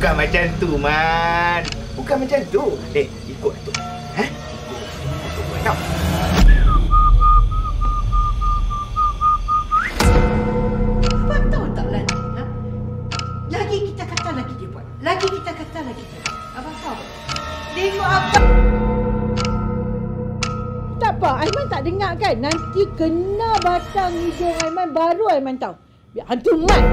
Bukan macam tu, Man. Bukan macam tu. Ikut tu. Ikut tau. Abang tahu tak Lani? Lagi kita kata lagi dia buat. Lagi kita kata lagi dia buat. Abang tahu. Tengok abang. Tak apa, Aiman tak dengar kan? Nanti kena batang hidung Aiman baru Aiman tahu. Biar hantu mat.